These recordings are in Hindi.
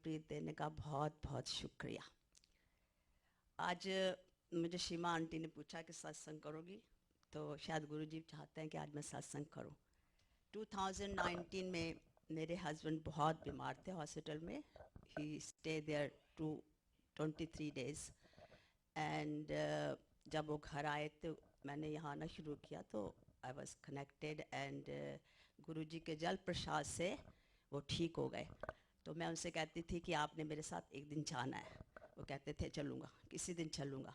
गुरप्रीत देने का बहुत बहुत शुक्रिया। आज मुझे शीमा आंटी ने पूछा कि सत्संग करोगी, तो शायद गुरुजी चाहते हैं कि आज मैं सत्संग करूं। 2019 में मेरे हस्बैंड बहुत बीमार थे हॉस्पिटल में। ही स्टे देयर 23 डेज एंड जब वो घर आए तो मैंने यहाँ आना शुरू किया, तो आई वॉज कनेक्टेड एंड गुरुजी के जल प्रसाद से वो ठीक हो गए। तो मैं उनसे कहती थी कि आपने मेरे साथ एक दिन जाना है। वो कहते थे चलूँगा, किसी दिन चलूँगा।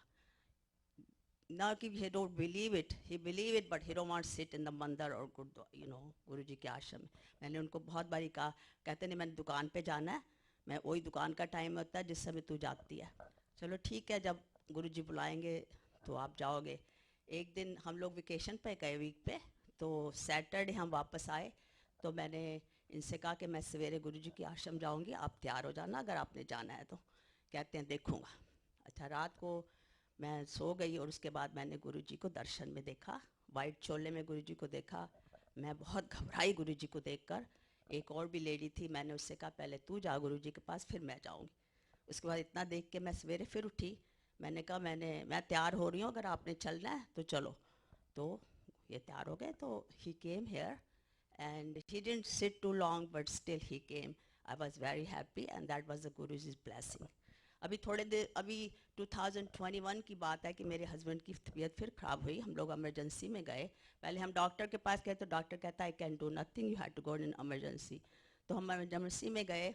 ना कि he don't believe it, he believe it but he don't want to sit in the मंदिर और गुरु जी के आश्रम में। मैंने उनको बहुत बारी कहा, कहते नहीं मैंने दुकान पे जाना है, मैं वही दुकान का टाइम होता है जिस समय तू जाती है। चलो ठीक है, जब गुरु जी बुलाएंगे तो आप जाओगे। एक दिन हम लोग वेकेशन पे गए वीक पे, तो सैटरडे हम वापस आए। तो मैंने इनसे कहा कि मैं सवेरे गुरु जी के आश्रम जाऊँगी, आप तैयार हो जाना अगर आपने जाना है तो। कहते हैं देखूँगा। अच्छा, रात को मैं सो गई और उसके बाद मैंने गुरुजी को दर्शन में देखा, वाइट चोले में गुरुजी को देखा। मैं बहुत घबराई गुरुजी को देखकर। एक और भी लेडी थी, मैंने उससे कहा पहले तू जा गुरुजी के पास, फिर मैं जाऊंगी। उसके बाद इतना देख के मैं सवेरे फिर उठी। मैंने कहा मैं तैयार हो रही हूँ, अगर आपने चलना है तो चलो। तो ये तैयार हो गए, तो he came here and he didn't sit too long but still he came. I was very happy and that was the Guruji's blessing. अभी 2021 की बात है कि मेरे हस्बैंड की तबीयत फिर ख़राब हुई। हम लोग इमरजेंसी में गए। पहले हम डॉक्टर के पास गए तो डॉक्टर कहता I can do nothing, you have to go in emergency. तो हम इमरजेंसी में गए,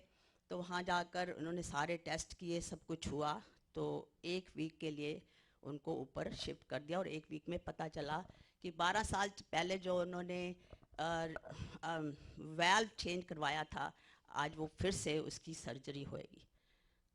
तो वहाँ जाकर उन्होंने सारे टेस्ट किए, सब कुछ हुआ। तो एक वीक के लिए उनको ऊपर शिफ्ट कर दिया और एक वीक में पता चला कि 12 साल पहले जो उन्होंने वैल्व चेंज करवाया था, आज वो फिर से उसकी सर्जरी होएगी।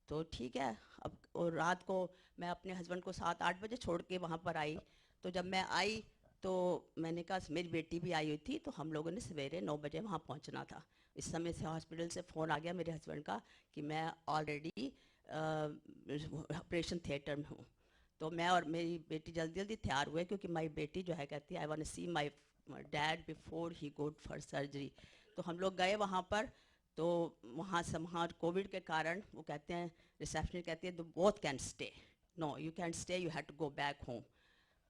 तो ठीक है। अब और रात को मैं अपने हस्बैंड को 7-8 बजे छोड़ के वहाँ पर आई। तो जब मैं आई तो मैंने कहा, मेरी बेटी भी आई हुई थी, तो हम लोगों ने सवेरे 9 बजे वहाँ पहुँचना था। इस समय से हॉस्पिटल से फ़ोन आ गया मेरे हस्बैंड का कि मैं ऑलरेडी ऑपरेशन थिएटर में हूँ। तो मैं और मेरी बेटी जल्दी जल्दी तैयार हुए, क्योंकि मेरी बेटी जो है कहती है I want to see my dad before he go for surgery. तो हम लोग गए वहाँ पर। तो वहाँ कोविड के कारण वो कहते हैं, रिसेप्शनिस्ट कहती है, the both can stay, no you can stay, you have to go back home.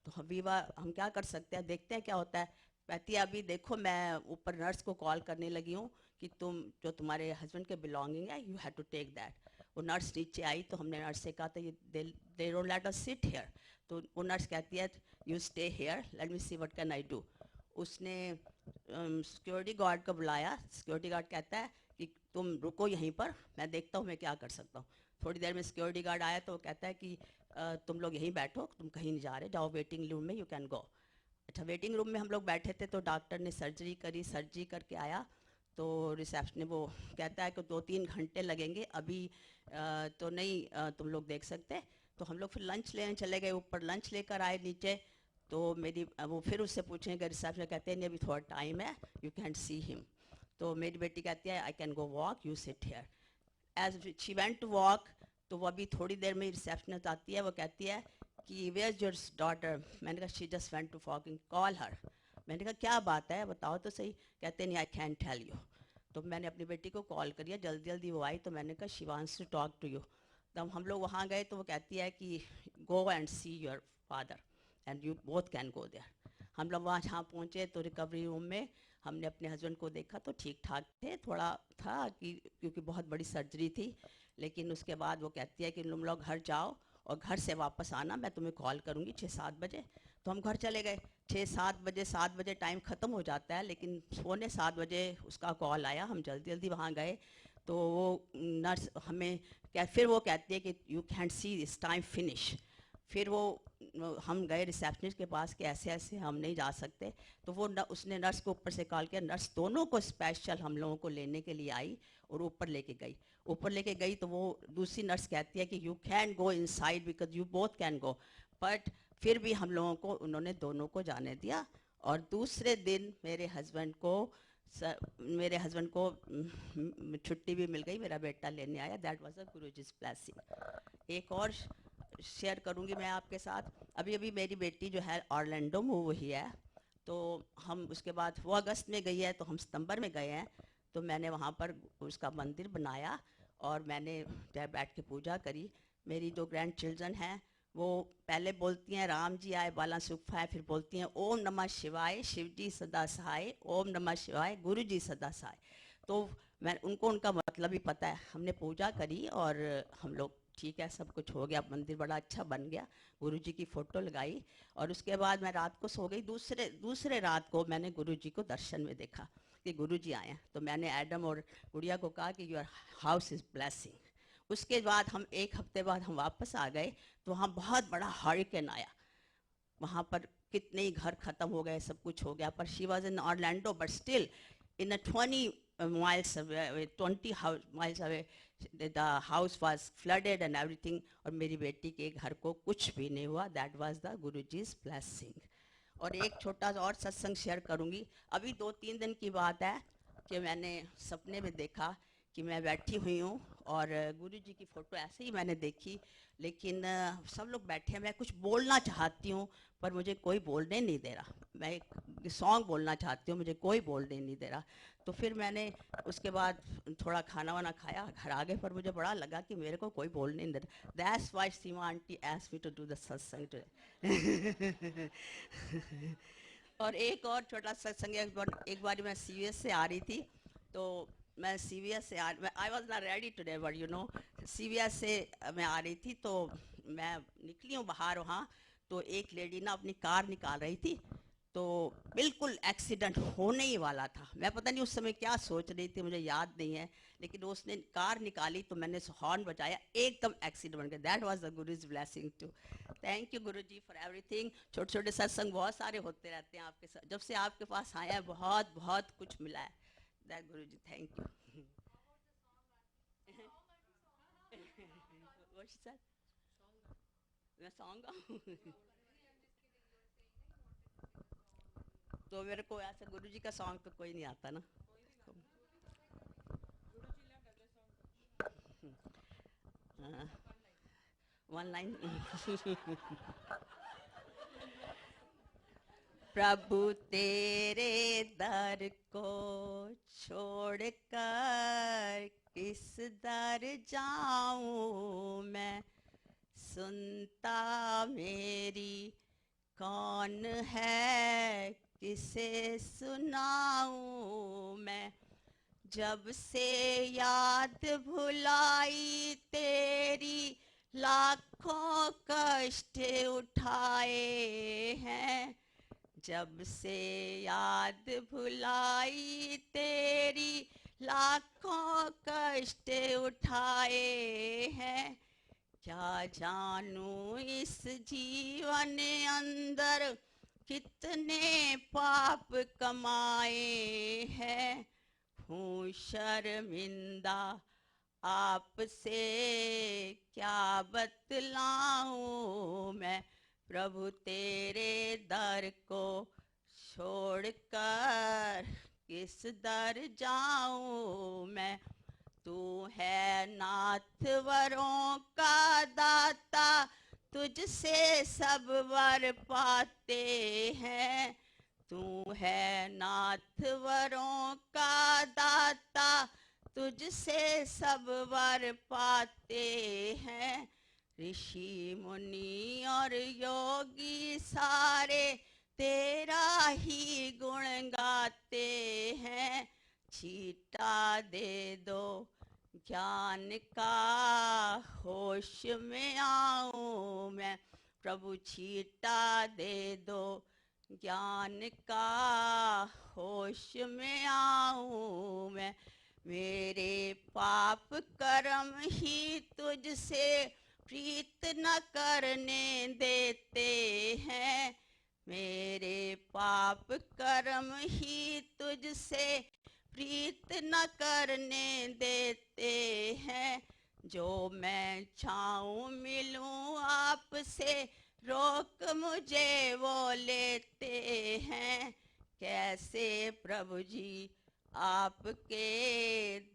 तो हम क्या कर सकते हैं, देखते हैं क्या होता है। कहती है अभी देखो मैं ऊपर नर्स को कॉल करने लगी हूँ कि तुम जो तुम्हारे हस्बैंड के बिलोंगिंग है, you have to take that. वो नर्स नीचे आई तो हमने नर्स से कहा था ये they don't let us sit here. तो वो नर्स कहती है you stay here, let me see what can I do. उसने सिक्योरिटी गार्ड को बुलाया। सिक्योरिटी गार्ड कहता है कि तुम रुको यहीं पर, मैं देखता हूँ मैं क्या कर सकता हूँ। थोड़ी देर में सिक्योरिटी गार्ड आया तो वो कहता है कि तुम लोग यहीं बैठो, तुम कहीं नहीं जा रहे, जाओ वेटिंग रूम में, यू कैन गो। अच्छा, वेटिंग रूम में हम लोग बैठे थे, तो डॉक्टर ने सर्जरी करी, सर्जरी करके आया। तो रिसेप्शन वो कहता है कि 2-3 घंटे लगेंगे, अभी तो नहीं तुम लोग देख सकते। तो हम लोग फिर लंच लेने चले गए ऊपर, लंच लेकर आए नीचे। तो वो फिर उससे पूछेंगे, रिसेप्शन कहते हैं नहीं अभी थोड़ा टाइम है, यू कैन सी हिम। तो मेरी बेटी कहती है I can go walk, you sit here. As she went to walk, तो वो अभी थोड़ी देर में रिसेप्शनिस्ट आती है, वो कहती है कि वेयर इज योर डॉटर। मैंने कहा she just went to walking, call her. मैंने कहा क्या बात है बताओ तो सही। कहते नहीं आई कैन टेल यू। तो मैंने अपनी बेटी को कॉल करिया, जल्दी जल्दी वो आई। तो मैंने कहा she wants to talk to you. तब हम लोग वहाँ गए तो वो कहती है कि go and see your father and you both can go there. हम लोग वहाँ जहाँ पहुँचे तो रिकवरी रूम में हमने अपने हस्बैंड को देखा तो ठीक ठाक थे, थोड़ा था कि क्योंकि बहुत बड़ी सर्जरी थी। लेकिन उसके बाद वो कहती है कि तुम लोग घर जाओ और घर से वापस आना, मैं तुम्हें कॉल करूँगी 6-7 बजे। तो हम घर चले गए 6-7 बजे। 7 बजे टाइम ख़त्म हो जाता है, लेकिन 6:45 बजे उसका कॉल आया। हम जल्दी जल्दी वहाँ गए तो वो नर्स हमें फिर वो कहती है कि you can see this time finish. फिर वो हम गए रिसेप्शनिस्ट के पास कि ऐसे ऐसे हम नहीं जा सकते। तो वो उसने नर्स को ऊपर से कॉल किया, नर्स दोनों को स्पेशल हम लोगों को लेने के लिए आई और ऊपर लेके गई। ऊपर लेके गई तो वो दूसरी नर्स कहती है कि you can go inside because you both can go. But फिर भी हम लोगों को उन्होंने दोनों को जाने दिया। और दूसरे दिन मेरे हस्बैंड को छुट्टी भी मिल गई, मेरा बेटा लेने आया। That was a Guruji's blessing. एक और शेयर करूंगी मैं आपके साथ। अभी अभी मेरी बेटी जो है ऑरलैंडो मूव हुई है, तो हम उसके बाद वो अगस्त में गई है तो हम सितंबर में गए हैं। तो मैंने वहाँ पर उसका मंदिर बनाया और मैंने जब बैठ के पूजा करी। मेरी जो ग्रैंड चिल्ड्रन हैं वो पहले बोलती हैं राम जी आए बाला सुख पाए, फिर बोलती हैं ओम नमः शिवाय, शिव जी सदा सहाय, ओम नमः शिवाय, गुरु जी सदा सहाय। तो मैं उनको उनका मतलब ही पता है। हमने पूजा करी और हम लोग ठीक है, सब कुछ हो गया, मंदिर बड़ा अच्छा बन गया, गुरु जी की फ़ोटो लगाई। और उसके बाद मैं रात को सो गई। दूसरे दूसरे रात को मैंने गुरु जी को दर्शन में देखा कि गुरु जी आए हैं। तो मैंने एडम और गुड़िया को कहा कि योर हाउस इज़ ब्लेसिंग। उसके बाद हम एक हफ्ते बाद हम वापस आ गए, तो वहाँ बहुत बड़ा हरिकेन आया। वहाँ पर कितने ही घर ख़त्म हो गए, सब कुछ हो गया। पर she was in Orlando, but still in a 20 miles away the house was flooded and everything, और मेरी बेटी के घर को कुछ भी नहीं हुआ। That was the Guruji's blessing। और एक छोटा सा और सत्संग शेयर करूंगी। अभी 2-3 दिन की बात है कि मैंने सपने में देखा कि मैं बैठी हुई हूँ और गुरु जी की फ़ोटो ऐसे ही मैंने देखी, लेकिन सब लोग बैठे हैं। मैं कुछ बोलना चाहती हूँ पर मुझे कोई बोलने नहीं दे रहा। मैं एक सॉन्ग बोलना चाहती हूँ, मुझे कोई बोलने नहीं दे रहा। तो फिर मैंने उसके बाद थोड़ा खाना वाना खाया, घर आ गए, पर मुझे बड़ा लगा कि मेरे को कोई बोलने नहीं दे रहा। That's why Seema aunty asked me to do the satsang today. और एक और छोटा सत्संग, एक बार मैं सीवीएस से आ रही थी, तो मैं सीवीएस से I was not ready today, but you know CVS से मैं आ रही थी, तो मैं निकली हूँ बाहर वहाँ। तो एक लेडी ना अपनी कार निकाल रही थी, तो बिल्कुल एक्सीडेंट होने ही वाला था। मैं पता नहीं उस समय क्या सोच रही थी, मुझे याद नहीं है, लेकिन उसने कार निकाली तो मैंने हॉर्न बजाया, एकदम एक्सीडेंट बन गया। That was the Guru's blessing too. Thank you Guru ji for everything. छोटे छोटे सत्संग बहुत सारे होते रहते हैं आपके साथ। जब से आपके पास आया है बहुत बहुत कुछ मिला है। That Guru ji, thank you. What she said? मैं सॉन्ग गाऊं? तो मेरे को ऐसा गुरु जी का सॉन्ग तो कोई नहीं आता ना। One line. प्रभु तेरे दर को छोड़कर किस दर जाऊं मैं, सुनता मेरी कौन है, किसे सुनाऊं मैं। जब से याद भुलाई तेरी, लाखों कष्ट उठाए हैं। जब से याद भुलाई तेरी, लाखों कष्ट उठाए हैं। क्या जानूं इस जीवन अंदर कितने पाप कमाए हैं। हूँ शर्मिंदा आपसे क्या बतलाऊं मैं, प्रभु तेरे दर को छोड़कर किस दर जाऊं मैं। तू है नाथ वरों का दाता, तुझसे सब वर पाते हैं। तू है नाथ वरों का दाता, तुझसे सब वर पाते हैं। ऋषि मुनि और योगी सारे तेरा ही गुण गाते हैं। छीटा दे दो ज्ञान का, होश में आऊं मैं। प्रभु छीटा दे दो ज्ञान का, होश में आऊं मैं। मेरे पाप कर्म ही तुझसे प्रीत न करने देते हैं। मेरे पाप कर्म ही तुझसे प्रीत न करने देते हैं। जो मैं चाहूं मिलूं आपसे, रोक मुझे वो लेते हैं। कैसे प्रभु जी आपके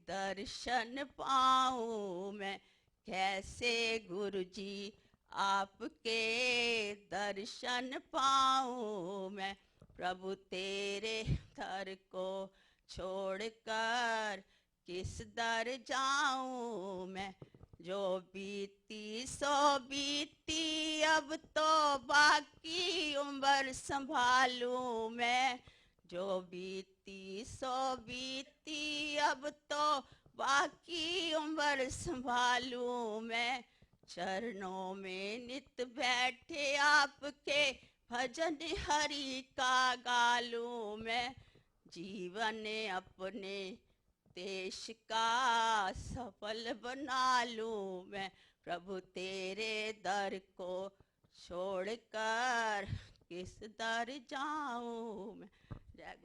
दर्शन पाऊं मैं, कैसे गुरु जी आपके दर्शन पाऊं मैं। प्रभु तेरे दर को छोड़कर किस दर जाऊं मैं, जो बीती सो बीती, अब तो बाकी उम्र संभालूं मैं। जो बीती सो बीती, अब तो बाकी उम्र संभालूं मैं। चरणों में नित बैठे आपके, भजन हरि का गालूं मैं। जीवन अपने देश का सफल बना लूं मैं, प्रभु तेरे दर को छोड़कर किस दर जाऊं मैं। जय गुरु।